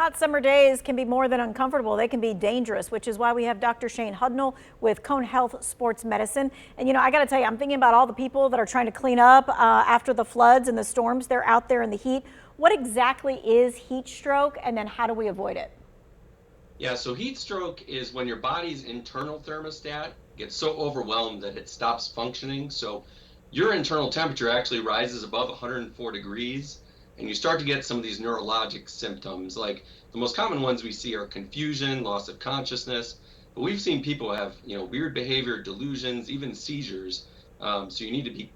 hot summer days can be more than uncomfortable. They can be dangerous, which is why we have Dr. Shane Hudnall with Cone Health Sports Medicine. And, I got to tell you, I'm thinking about all the people that are trying to clean up after the floods and the storms. They're out there in the heat. What exactly is heat stroke, and then how do we avoid it? Yeah, so heat stroke is when your body's internal thermostat gets so overwhelmed that it stops functioning. So your internal temperature actually rises above 104 degrees, and you start to get some of these neurologic symptoms. Like the most common ones we see are confusion, loss of consciousness, but we've seen people have, weird behavior, delusions, even seizures. So you need to be,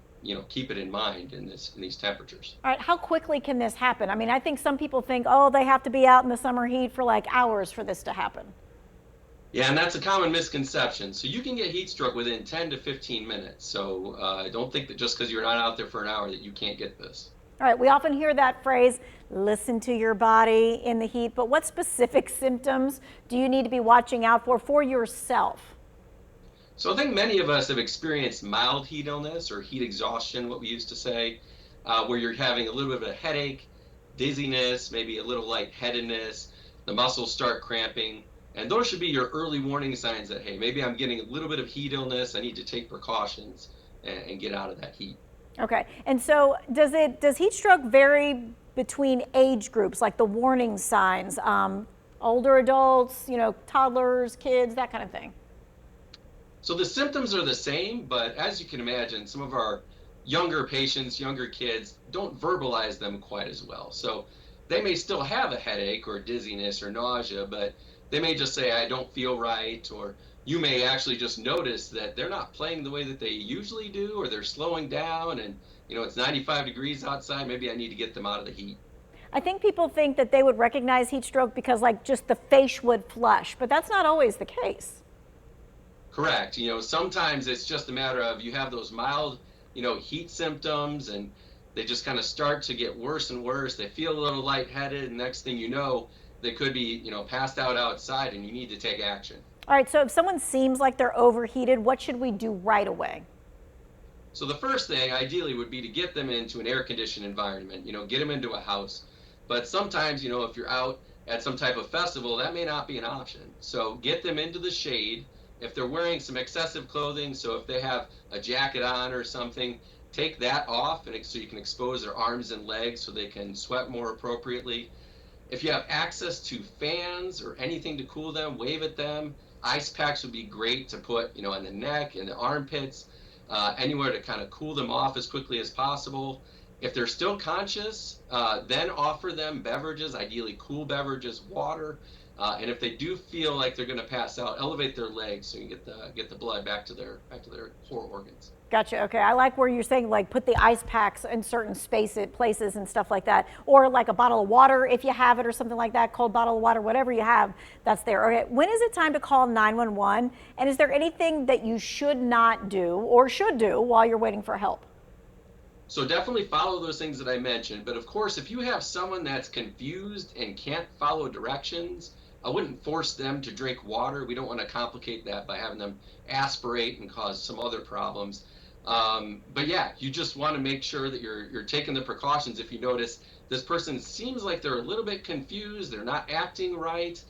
keep it in mind in these temperatures. All right, how quickly can this happen? I mean, I think some people think, oh, they have to be out in the summer heat for like hours for this to happen. Yeah, and that's a common misconception. So you can get heat stroke within 10 to 15 minutes. So don't think that just because you're not out there for an hour that you can't get this. All right, we often hear that phrase, listen to your body in the heat, but what specific symptoms do you need to be watching out for yourself? So I think many of us have experienced mild heat illness or heat exhaustion, what we used to say, where you're having a little bit of a headache, dizziness, maybe a little lightheadedness, the muscles start cramping. And those should be your early warning signs that, hey, maybe I'm getting a little bit of heat illness. I need to take precautions and get out of that heat. Okay, and so does heat stroke vary between age groups, like the warning signs, older adults, toddlers, kids, that kind of thing? So the symptoms are the same, but as you can imagine, some of our younger patients, younger kids, don't verbalize them quite as well. So they may still have a headache or dizziness or nausea, but they may just say, I don't feel right, or you may actually just notice that they're not playing the way that they usually do, or they're slowing down and, it's 95 degrees outside, maybe I need to get them out of the heat. I think people think that they would recognize heat stroke because like just the face would flush, but that's not always the case. Correct. Sometimes it's just a matter of you have those mild, heat symptoms and they just kind of start to get worse and worse. They feel a little lightheaded, and next thing you know, they could be, passed out outside and you need to take action. All right, so if someone seems like they're overheated, what should we do right away? So the first thing ideally would be to get them into an air-conditioned environment, get them into a house. But sometimes, if you're out at some type of festival, that may not be an option. So get them into the shade. If they're wearing some excessive clothing, so if they have a jacket on or something, take that off and so you can expose their arms and legs so they can sweat more appropriately. If you have access to fans or anything to cool them, wave at them. Ice packs would be great to put, in the neck, in the armpits, anywhere to kind of cool them off as quickly as possible. If they're still conscious, then offer them beverages, ideally cool beverages, water. And if they do feel like they're going to pass out, elevate their legs so you can get the blood back to their core organs. Gotcha. Okay, I like where you're saying like put the ice packs in certain places and stuff like that, or like a bottle of water if you have it, or something like that. Cold bottle of water, whatever you have, that's there. Okay, when is it time to call 911? And is there anything that you should not do or should do while you're waiting for help? So definitely follow those things that I mentioned. But of course, if you have someone that's confused and can't follow directions, I wouldn't force them to drink water. We don't want to complicate that by having them aspirate and cause some other problems. But yeah, you just want to make sure that you're taking the precautions. If you notice this person seems like they're a little bit confused, they're not acting right,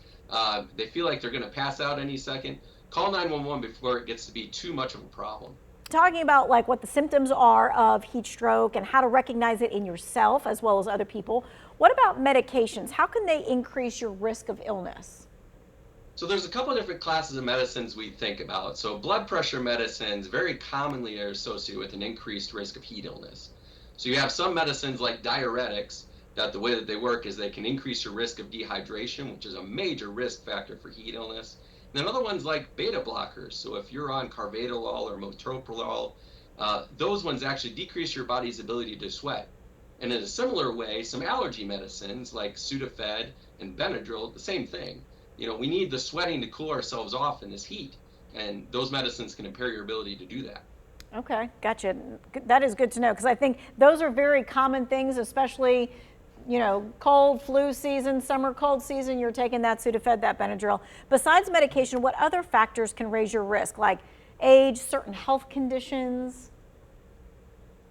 they feel like they're going to pass out any second, call 911 before it gets to be too much of a problem. Talking about like what the symptoms are of heat stroke and how to recognize it in yourself as well as other people. What about medications? How can they increase your risk of illness? So there's a couple of different classes of medicines we think about. So blood pressure medicines very commonly are associated with an increased risk of heat illness. So you have some medicines like diuretics that the way that they work is they can increase your risk of dehydration, which is a major risk factor for heat illness. And then other ones like beta blockers. So if you're on carvedilol or metoprolol, those ones actually decrease your body's ability to sweat. And in a similar way, some allergy medicines like Sudafed and Benadryl, the same thing. We need the sweating to cool ourselves off in this heat, and those medicines can impair your ability to do that. Okay, gotcha. That is good to know, because I think those are very common things, especially, cold flu season, summer cold season, you're taking that Sudafed, that Benadryl. Besides medication, what other factors can raise your risk, like age, certain health conditions?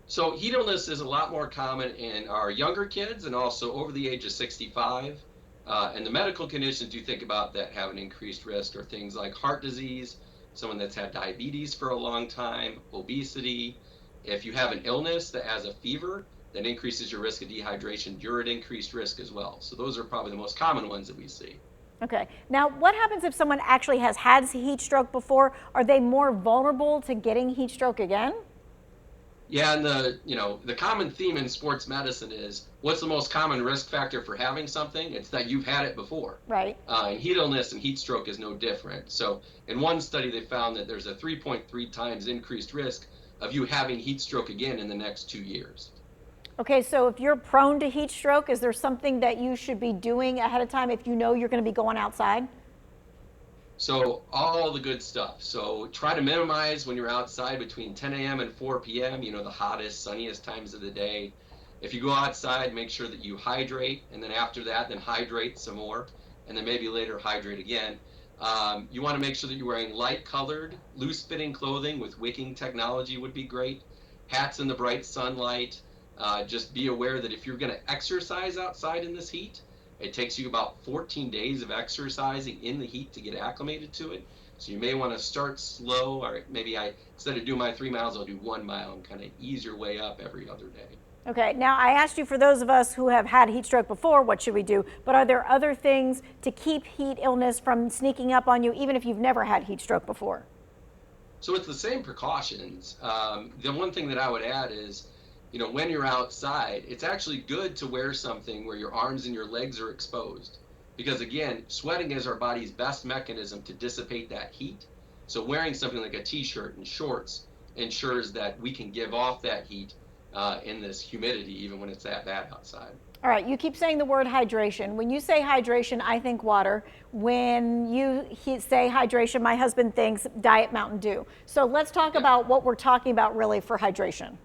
So heat illness is a lot more common in our younger kids and also over the age of 65. And the medical conditions you think about that have an increased risk are things like heart disease, someone that's had diabetes for a long time, obesity. If you have an illness that has a fever, that increases your risk of dehydration, you're at increased risk as well. So those are probably the most common ones that we see. Okay. Now, what happens if someone actually has had heat stroke before? Are they more vulnerable to getting heat stroke again? Yeah, and the common theme in sports medicine is what's the most common risk factor for having something? It's that you've had it before. Right. And heat illness and heat stroke is no different. So in one study, they found that there's a 3.3 times increased risk of you having heat stroke again in the next 2 years. Okay, so if you're prone to heat stroke, is there something that you should be doing ahead of time if you know you're going to be going outside? So all the good stuff. So try to minimize when you're outside between 10 a.m. and 4 p.m., the hottest, sunniest times of the day. If you go outside, make sure that you hydrate, and then after that, then hydrate some more, and then maybe later hydrate again. You want to make sure that you're wearing light-colored, loose-fitting clothing with wicking technology would be great. Hats in the bright sunlight. Just be aware that if you're going to exercise outside in this heat, it takes you about 14 days of exercising in the heat to get acclimated to it. So you may want to start slow, or maybe instead of doing my 3 miles, I'll do 1 mile and kind of ease your way up every other day. Okay, now I asked you, for those of us who have had heat stroke before, what should we do? But are there other things to keep heat illness from sneaking up on you, even if you've never had heat stroke before? So it's the same precautions. The one thing that I would add is, when you're outside, it's actually good to wear something where your arms and your legs are exposed. Because again, sweating is our body's best mechanism to dissipate that heat. So wearing something like a t-shirt and shorts ensures that we can give off that heat in this humidity, even when it's that bad outside. All right, you keep saying the word hydration. When you say hydration, I think water. When you say hydration, my husband thinks Diet Mountain Dew. So let's talk about what we're talking about really for hydration.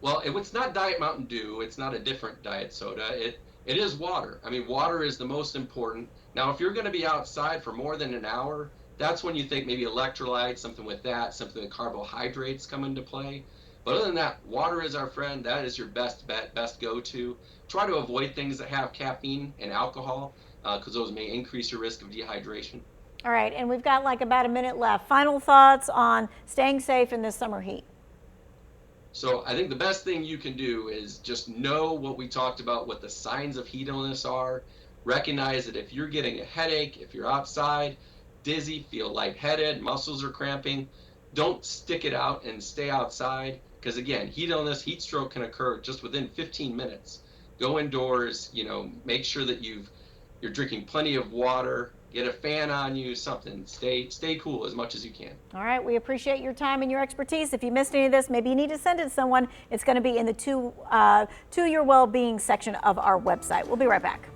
Well, it's not Diet Mountain Dew. It's not a different diet soda. It is water. I mean, water is the most important. Now, if you're going to be outside for more than an hour, that's when you think maybe electrolytes, something with that, something with carbohydrates come into play. But other than that, water is our friend. That is your best bet, best go-to. Try to avoid things that have caffeine and alcohol because those may increase your risk of dehydration. All right, and we've got like about a minute left. Final thoughts on staying safe in this summer heat. So I think the best thing you can do is just know what we talked about, what the signs of heat illness are. Recognize that if you're getting a headache, if you're outside, dizzy, feel lightheaded, muscles are cramping, don't stick it out and stay outside. Because again, heat illness, heat stroke can occur just within 15 minutes. Go indoors, make sure that you're drinking plenty of water, get a fan on you, something. Stay cool as much as you can. All right, we appreciate your time and your expertise. If you missed any of this, maybe you need to send it to someone. It's going to be in the to your well-being section of our website. We'll be right back.